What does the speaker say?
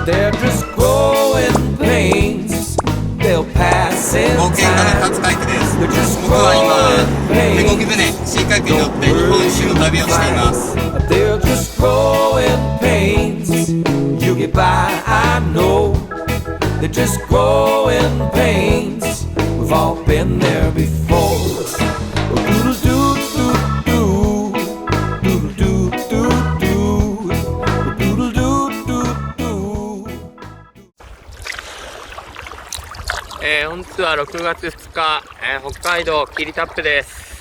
They're just growing pains. They'll pass in 冒険家の time. カツカヤックです。 They're just 僕は今 growing 手こぎ pains. 船シーカヤックに乗って日本一周の旅をしています。 They're just growing pains. You get by, I know. They're just growing pains. We've all been there before. 本日は6月2日、北海道霧多布です。